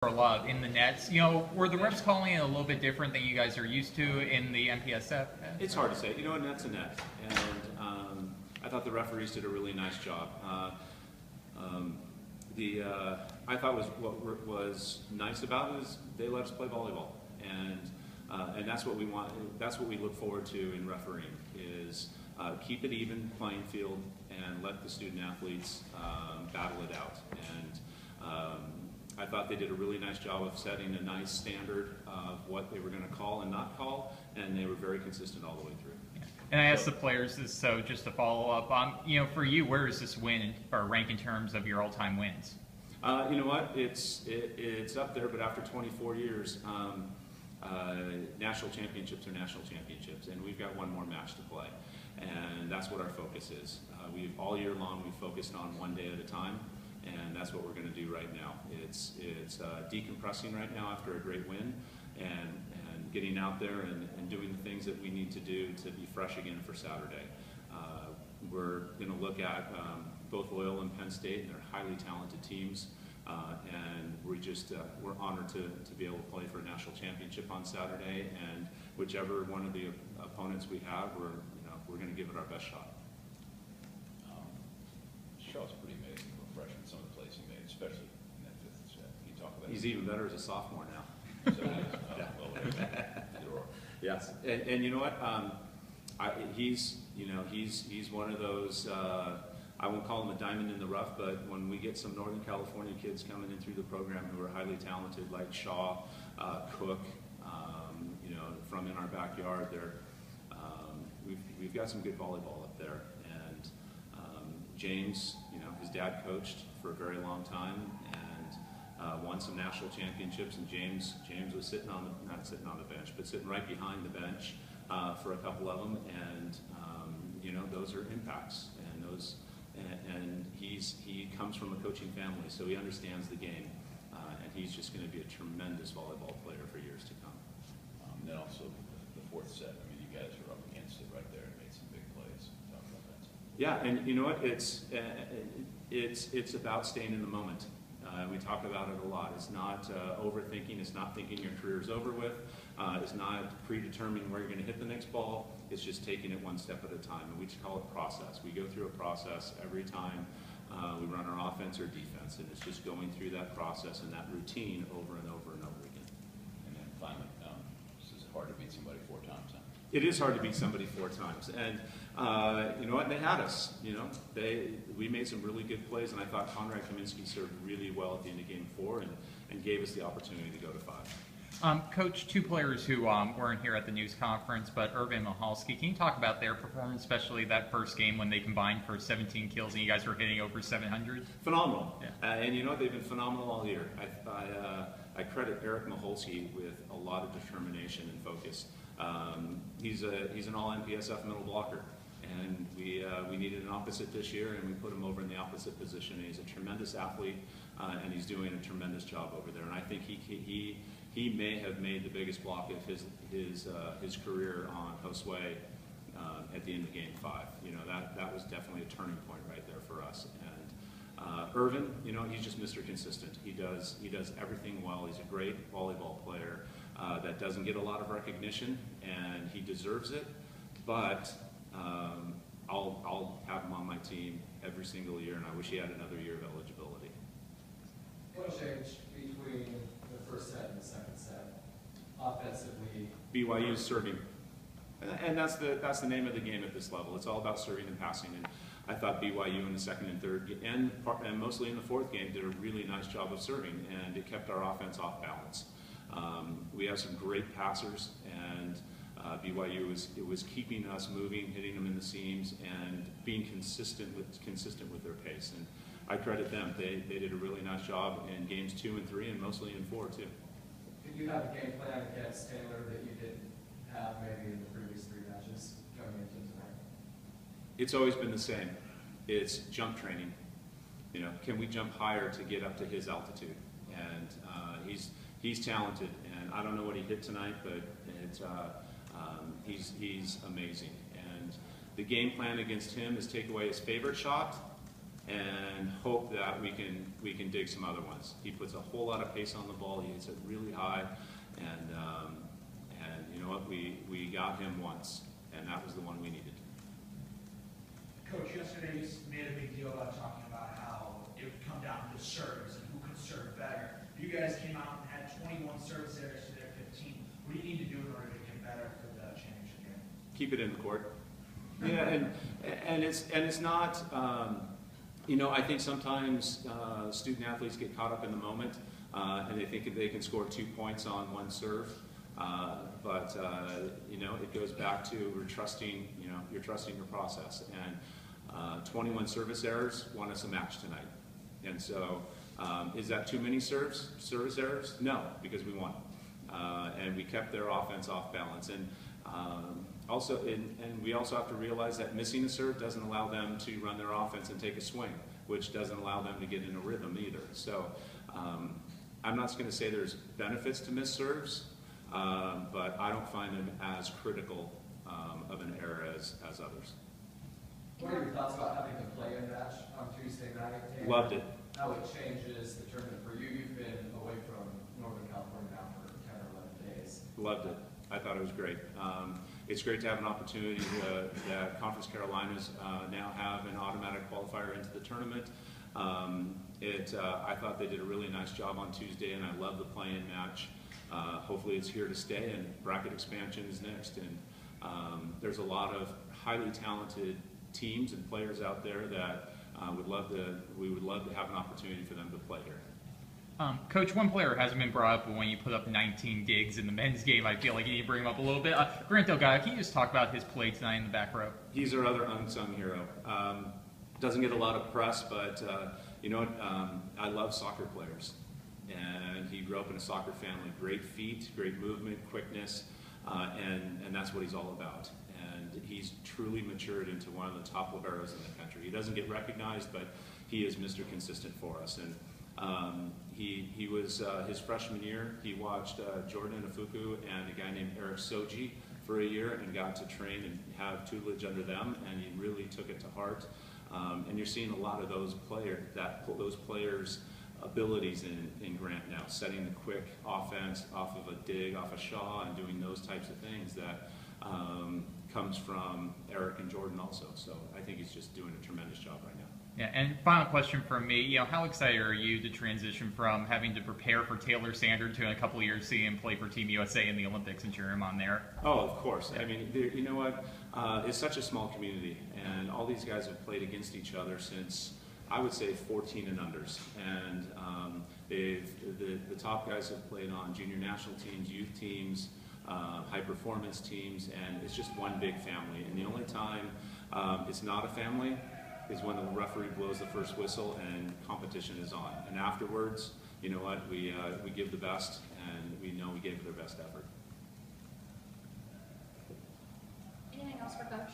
a lot in the nets. Were the refs calling it a little bit different than you guys are used to in the NPSF? It's hard to say. A net's a net, and I thought the referees did a really nice job. I thought what was nice about it is they let us play volleyball, and that's what we want. That's what we look forward to in refereeing is keep it even playing field and let the student athletes battle it out. And I thought they did a really nice job of setting a nice standard of what they were going to call and not call, and they were very consistent all the way through. And I asked the players this, so just to follow up, for you, where does this win or rank in terms of your all-time wins? You know what? It's up there, but after 24 years, national championships are national championships, and we've got one more match to play, and that's what our focus is. We've all year long we've focused on one day at a time, and that's what we're going to do right now. It's decompressing right now after a great win, and getting out there and doing the things that we need to do to be fresh again for Saturday. We're going to look at both Loyola and Penn State, and they're highly talented teams, and we're honored to be able to play for a national championship on Saturday, and whichever one of the opponents we have, we're going to give it our best shot. Shaw's pretty amazing for a freshman, some of the plays he made, especially in that fifth set. Can you talk about He's even better as a sophomore now. So he is. Yeah. Well, either or. Yes, and you know what? He's one of those. I won't call him a diamond in the rough, but when we get some Northern California kids coming in through the program who are highly talented, like Shaw, Cook, from in our backyard, we've got some good volleyball up there. And James, his dad coached for a very long time and won some national championships. And James was not sitting on the bench, but sitting right behind the bench for a couple of them. And those are impacts, and he comes from a coaching family, so he understands the game, and he's just going to be a tremendous volleyball player for years to come. Then also the fourth set. I mean, you guys were up against it right there and made some big plays. Talk about that. Yeah, and you know what? It's about staying in the moment. We talk about it a lot. It's not overthinking. It's not thinking your career's over with. It's not predetermining where you're going to hit the next ball. It's just taking it one step at a time. And we just call it process. We go through a process every time we run our offense or defense, and it's just going through that process and that routine over and over and over again. And then finally, this is hard to beat somebody 4 times, huh? It is hard to beat somebody 4 times, and you know what? They had us. We made some really good plays, and I thought Conrad Kaminsky served really well at the end of Game 4 and gave us the opportunity to go to 5. Coach, 2 players who weren't here at the news conference, but Irvin and Mahalski, can you talk about their performance, especially that first game when they combined for 17 kills and you guys were hitting over 700? Phenomenal. Yeah. And you know what? They've been phenomenal all year. I credit Eric Mahalski with a lot of determination and focus. He's an all-NPSF middle blocker, and we needed an opposite this year, and we put him over in the opposite position. And he's a tremendous athlete, and he's doing a tremendous job over there. And I think he may have made the biggest block of his career on Josue at the end of Game 5. That was definitely a turning point right there for us. And Irvin, he's just Mr. Consistent. He does everything well. He's a great volleyball player that doesn't get a lot of recognition, and he deserves it. But I'll have him on my team every single year, and I wish he had another year of eligibility. What changed between the first set and the second set, offensively? BYU's serving, and that's the name of the game at this level. It's all about serving and passing. And I thought BYU in the second and third, and mostly in the fourth game, did a really nice job of serving, and it kept our offense off balance. We have some great passers, and BYU was keeping us moving, hitting them in the seams, and being consistent with their pace. And I credit them. They did a really nice job in games 2 and 3, and mostly in 4 too. Did you have a game plan against Taylor that you didn't have maybe in the previous 3 matches coming into tonight? It's always been the same. It's jump training. Can we jump higher to get up to his altitude? And he's talented, and I don't know what he hit tonight, but he's amazing. And the game plan against him is take away his favorite shot and hope that we can dig some other ones. He puts a whole lot of pace on the ball. He hits it really high, and you know what? We got him once, and that was the one we needed. Coach, yesterday you made a big deal about talking about how it would come down to serves and who could serve better. You guys came out and had 21 service errors to their 15. What do you need to do in order to get better for the championship game? Keep it in the court. Yeah, and it's not. You know, I think sometimes student athletes get caught up in the moment, and they think they can score 2 points on one serve. But you know, it goes back to you're trusting your process. And 21 service errors won us a match tonight. And so, is that too many service errors? No, because we won, and we kept their offense off balance. And we also have to realize that missing a serve doesn't allow them to run their offense and take a swing, which doesn't allow them to get in a rhythm either. So I'm not going to say there's benefits to missed serves, but I don't find them as critical of an error as others. What are your thoughts about having the play-in match on Tuesday night? And Loved it. how it changes the tournament for you? You've been away from Northern California now for 10 or 11 days. Loved it. I thought it was great. It's great to have an opportunity that Conference Carolinas now have an automatic qualifier into the tournament. I thought they did a really nice job on Tuesday, and I love the play-in match. Hopefully it's here to stay, and bracket expansion is next. And there's a lot of highly talented teams and players out there that we would love to have an opportunity for them to play here. Coach, one player hasn't been brought up, but when you put up 19 digs in the men's game, I feel like you need to bring him up a little bit. Grant Delgado, can you just talk about his play tonight in the back row? He's our other unsung hero. Doesn't get a lot of press, but you know what? I love soccer players. And he grew up in a soccer family. Great feet, great movement, quickness, and that's what he's all about. And he's truly matured into one of the top liberos in the country. He doesn't get recognized, but he is Mr. Consistent for us. And he was his freshman year. He watched Jordan Afuku and a guy named Eric Soji for a year and got to train and have tutelage under them, and he really took it to heart. And you're seeing a lot of those players' abilities in Grant now, setting the quick offense off of a dig, off a Shaw, and doing those types of things that comes from Eric and Jordan also. So I think he's just doing a tremendous job right now. Yeah, and final question from me. You know, how excited are you to transition from having to prepare for Taylor Sanders to in a couple of years seeing him play for Team USA in the Olympics and cheer him on there? Oh, of course. I mean, you know what? It's such a small community, and all these guys have played against each other since, I would say, 14 and unders. And the top guys have played on junior national teams, youth teams, high performance teams, and it's just one big family. And the only time it's not a family is when the referee blows the first whistle and competition is on. And afterwards, you know what, we give the best, and we know we gave their best effort. Anything else for Coach?